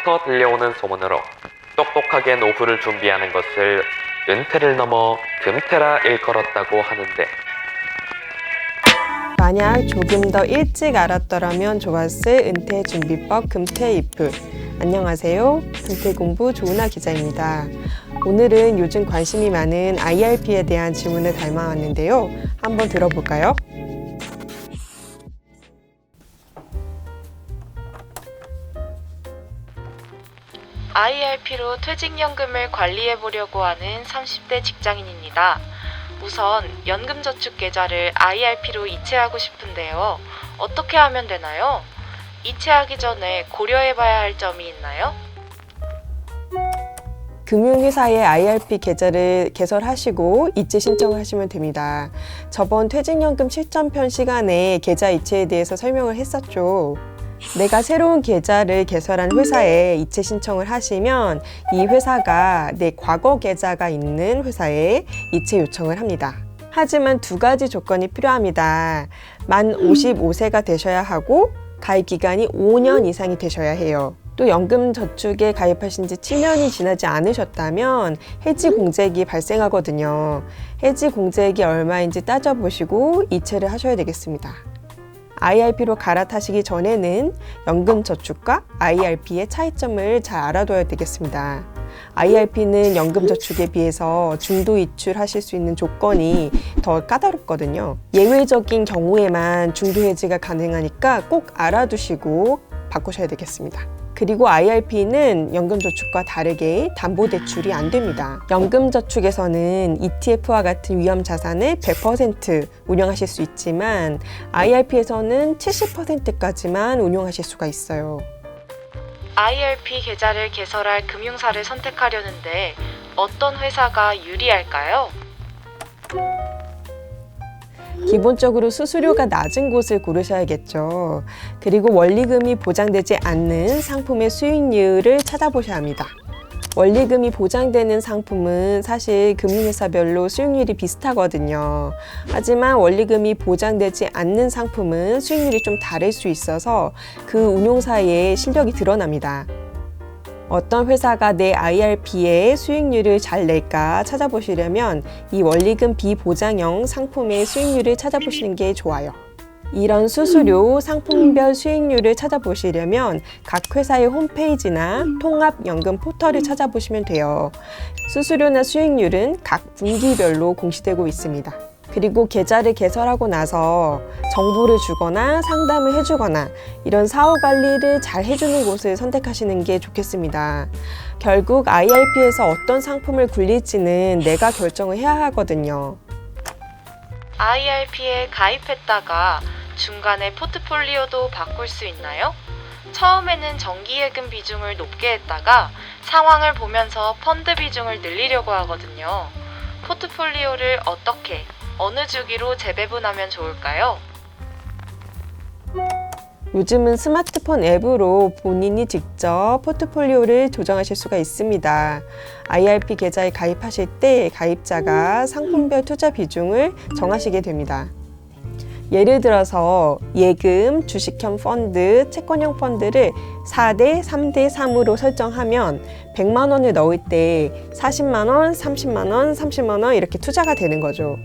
예전부터 들려오는 소문으로 똑똑하게 노후를 준비하는 것을 은퇴를 넘어 금퇴라 일컬었다고 하는데, 만약 조금 더 일찍 알았더라면 좋았을 은퇴 준비법 금퇴 이프. 안녕하세요. 금퇴 공부 조은아 기자입니다. 오늘은 요즘 관심이 많은 IRP에 대한 질문을 담아왔는데요. 한번 들어볼까요? IRP로 퇴직연금을 관리해보려고 하는 30대 직장인입니다. 우선 연금저축계좌를 IRP로 이체하고 싶은데요. 어떻게 하면 되나요? 이체하기 전에 고려해봐야 할 점이 있나요? 금융회사의 IRP 계좌를 개설하시고 이체 신청을 하시면 됩니다. 저번 퇴직연금 실전편 시간에 계좌 이체에 대해서 설명을 했었죠. 내가 새로운 계좌를 개설한 회사에 이체 신청을 하시면 이 회사가 내 과거 계좌가 있는 회사에 이체 요청을 합니다. 하지만 두 가지 조건이 필요합니다. 만 55세가 되셔야 하고 가입 기간이 5년 이상이 되셔야 해요. 또 연금저축에 가입하신 지 7년이 지나지 않으셨다면 해지공제액이 발생하거든요. 해지공제액이 얼마인지 따져보시고 이체를 하셔야 되겠습니다. IRP로 갈아타시기 전에는 연금저축과 IRP의 차이점을 잘 알아둬야 되겠습니다. IRP는 연금저축에 비해서 중도 이출하실 수 있는 조건이 더 까다롭거든요. 예외적인 경우에만 중도 해지가 가능하니까 꼭 알아두시고 바꾸셔야 되겠습니다. 그리고 IRP는 연금저축과 다르게 담보대출이 안 됩니다. 연금저축에서는 ETF와 같은 위험 자산을 100% 운용하실 수 있지만 IRP에서는 70%까지만 운용하실 수가 있어요. IRP 계좌를 개설할 금융사를 선택하려는데 어떤 회사가 유리할까요? 기본적으로 수수료가 낮은 곳을 고르셔야겠죠. 그리고 원리금이 보장되지 않는 상품의 수익률을 찾아보셔야 합니다. 원리금이 보장되는 상품은 사실 금융회사별로 수익률이 비슷하거든요. 하지만 원리금이 보장되지 않는 상품은 수익률이 좀 다를 수 있어서 그 운용사의 실력이 드러납니다. 어떤 회사가 내 IRP의 수익률을 잘 낼까 찾아보시려면 이 원리금 비보장형 상품의 수익률을 찾아보시는 게 좋아요. 이런 수수료, 상품별 수익률을 찾아보시려면 각 회사의 홈페이지나 통합연금 포털을 찾아보시면 돼요. 수수료나 수익률은 각 분기별로 공시되고 있습니다. 그리고 계좌를 개설하고 나서 정보를 주거나 상담을 해주거나 이런 사후 관리를 잘 해주는 곳을 선택하시는 게 좋겠습니다. 결국 IRP에서 어떤 상품을 굴릴지는 내가 결정을 해야 하거든요. IRP에 가입했다가 중간에 포트폴리오도 바꿀 수 있나요? 처음에는 정기예금 비중을 높게 했다가 상황을 보면서 펀드 비중을 늘리려고 하거든요. 포트폴리오를 어떻게, 어느 주기로 재배분하면 좋을까요? 요즘은 스마트폰 앱으로 본인이 직접 포트폴리오를 조정하실 수가 있습니다. IRP 계좌에 가입하실 때 가입자가 상품별 투자 비중을 정하시게 됩니다. 예를 들어서 예금, 주식형 펀드, 채권형 펀드를 4대 3대 3으로 설정하면 100만 원을 넣을 때 40만 원, 30만 원, 30만 원 이렇게 투자가 되는 거죠.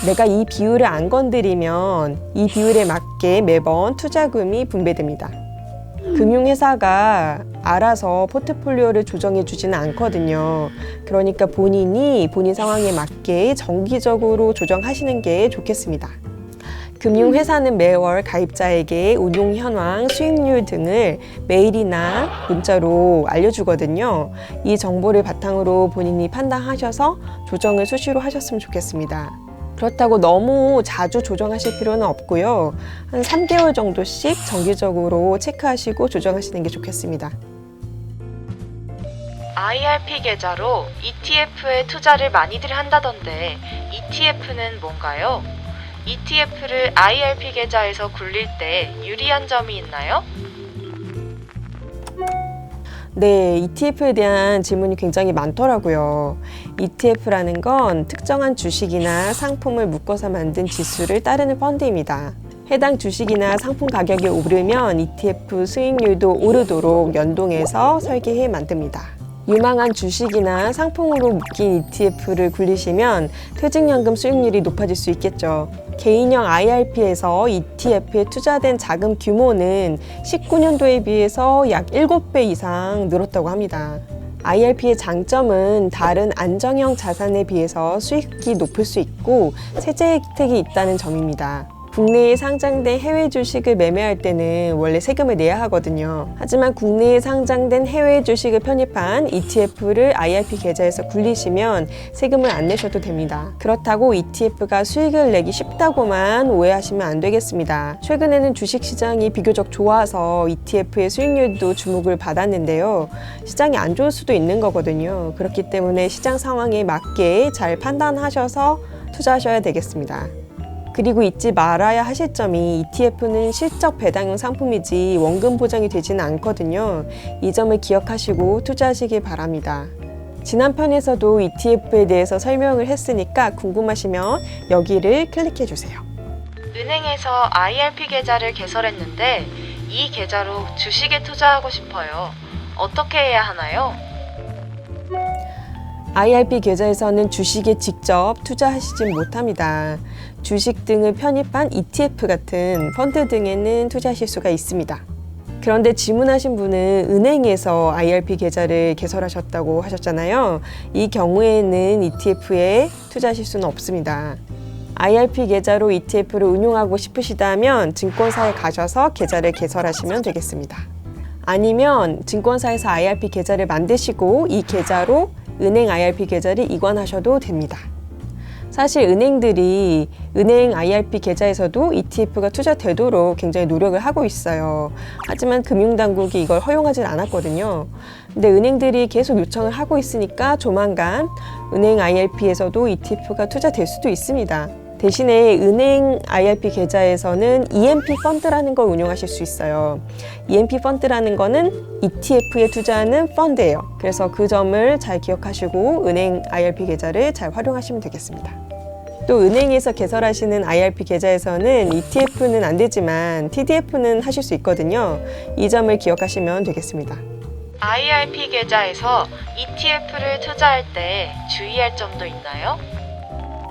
내가 이 비율을 안 건드리면 이 비율에 맞게 매번 투자금이 분배됩니다. 금융회사가 알아서 포트폴리오를 조정해 주지는 않거든요. 그러니까 본인이 본인 상황에 맞게 정기적으로 조정하시는 게 좋겠습니다. 금융회사는 매월 가입자에게 운용 현황, 수익률 등을 메일이나 문자로 알려주거든요. 이 정보를 바탕으로 본인이 판단하셔서 조정을 수시로 하셨으면 좋겠습니다. 그렇다고 너무 자주 조정하실 필요는 없고요. 한 3개월 정도씩 정기적으로 체크하시고 조정하시는 게 좋겠습니다. IRP 계좌로 ETF에 투자를 많이들 한다던데 ETF는 뭔가요? ETF를 IRP 계좌에서 굴릴 때 유리한 점이 있나요? 네, ETF에 대한 질문이 굉장히 많더라고요. ETF라는 건 특정한 주식이나 상품을 묶어서 만든 지수를 따르는 펀드입니다. 해당 주식이나 상품 가격이 오르면 ETF 수익률도 오르도록 연동해서 설계해 만듭니다. 유망한 주식이나 상품으로 묶인 ETF를 굴리시면 퇴직연금 수익률이 높아질 수 있겠죠. 개인형 IRP에서 ETF에 투자된 자금 규모는 19년도에 비해서 약 7배 이상 늘었다고 합니다. IRP의 장점은 다른 안정형 자산에 비해서 수익이 높을 수 있고 세제 혜택이 있다는 점입니다. 국내에 상장된 해외 주식을 매매할 때는 원래 세금을 내야 하거든요. 하지만 국내에 상장된 해외 주식을 편입한 ETF를 IRP 계좌에서 굴리시면 세금을 안 내셔도 됩니다. 그렇다고 ETF가 수익을 내기 쉽다고만 오해하시면 안 되겠습니다. 최근에는 주식시장이 비교적 좋아서 ETF의 수익률도 주목을 받았는데요. 시장이 안 좋을 수도 있는 거거든요. 그렇기 때문에 시장 상황에 맞게 잘 판단하셔서 투자하셔야 되겠습니다. 그리고 잊지 말아야 하실 점이 ETF는 실적 배당형 상품이지 원금 보장이 되지는 않거든요. 이 점을 기억하시고 투자하시길 바랍니다. 지난 편에서도 ETF에 대해서 설명을 했으니까 궁금하시면 여기를 클릭해 주세요. 은행에서 IRP 계좌를 개설했는데 이 계좌로 주식에 투자하고 싶어요. 어떻게 해야 하나요? IRP 계좌에서는 주식에 직접 투자하시진 못합니다. 주식 등을 편입한 ETF 같은 펀드 등에는 투자하실 수가 있습니다. 그런데 질문하신 분은 은행에서 IRP 계좌를 개설하셨다고 하셨잖아요. 이 경우에는 ETF에 투자하실 수는 없습니다. IRP 계좌로 ETF를 운용하고 싶으시다면 증권사에 가셔서 계좌를 개설하시면 되겠습니다. 아니면 증권사에서 IRP 계좌를 만드시고 이 계좌로 은행 IRP 계좌를 이관하셔도 됩니다. 사실 은행들이 은행 IRP 계좌에서도 ETF가 투자되도록 굉장히 노력을 하고 있어요. 하지만 금융당국이 이걸 허용하진 않았거든요. 근데 은행들이 계속 요청을 하고 있으니까 조만간 은행 IRP에서도 ETF가 투자될 수도 있습니다. 대신에 은행 IRP 계좌에서는 EMP 펀드라는 걸 운용하실 수 있어요. EMP 펀드라는 거는 ETF에 투자하는 펀드예요. 그래서 그 점을 잘 기억하시고 은행 IRP 계좌를 잘 활용하시면 되겠습니다. 또 은행에서 개설하시는 IRP 계좌에서는 ETF는 안 되지만 TDF는 하실 수 있거든요. 이 점을 기억하시면 되겠습니다. IRP 계좌에서 ETF를 투자할 때 주의할 점도 있나요?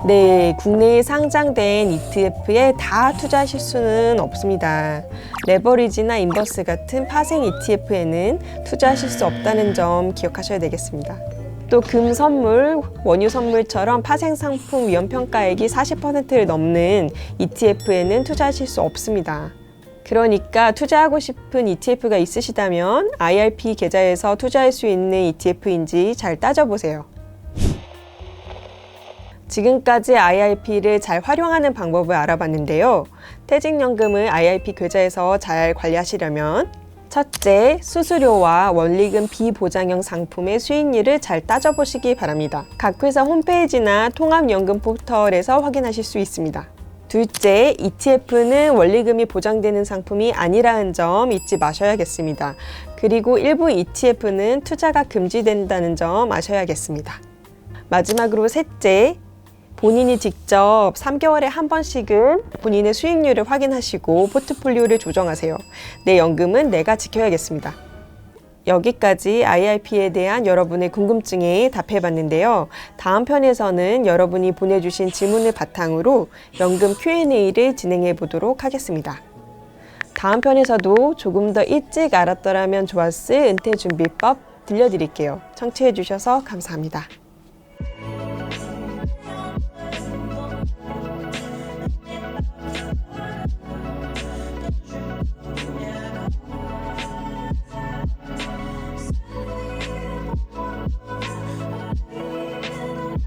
네, 국내에 상장된 ETF에 다 투자하실 수는 없습니다. 레버리지나 인버스 같은 파생 ETF에는 투자하실 수 없다는 점 기억하셔야 되겠습니다. 또 금 선물, 원유 선물처럼 파생 상품 위험 평가액이 40%를 넘는 ETF에는 투자하실 수 없습니다. 그러니까 투자하고 싶은 ETF가 있으시다면 IRP 계좌에서 투자할 수 있는 ETF인지 잘 따져보세요. 지금까지 IRP를 잘 활용하는 방법을 알아봤는데요. 퇴직연금을 IRP 계좌에서 잘 관리하시려면 첫째, 수수료와 원리금 비보장형 상품의 수익률을 잘 따져보시기 바랍니다. 각 회사 홈페이지나 통합연금 포털에서 확인하실 수 있습니다. 둘째, ETF는 원리금이 보장되는 상품이 아니라는 점 잊지 마셔야겠습니다. 그리고 일부 ETF는 투자가 금지된다는 점 아셔야겠습니다. 마지막으로 셋째, 본인이 직접 3개월에 한 번씩은 본인의 수익률을 확인하시고 포트폴리오를 조정하세요. 내 연금은 내가 지켜야겠습니다. 여기까지 IRP에 대한 여러분의 궁금증에 답해봤는데요. 다음 편에서는 여러분이 보내주신 질문을 바탕으로 연금 Q&A를 진행해 보도록 하겠습니다. 다음 편에서도 조금 더 일찍 알았더라면 좋았을 은퇴준비법 들려드릴게요. 청취해 주셔서 감사합니다.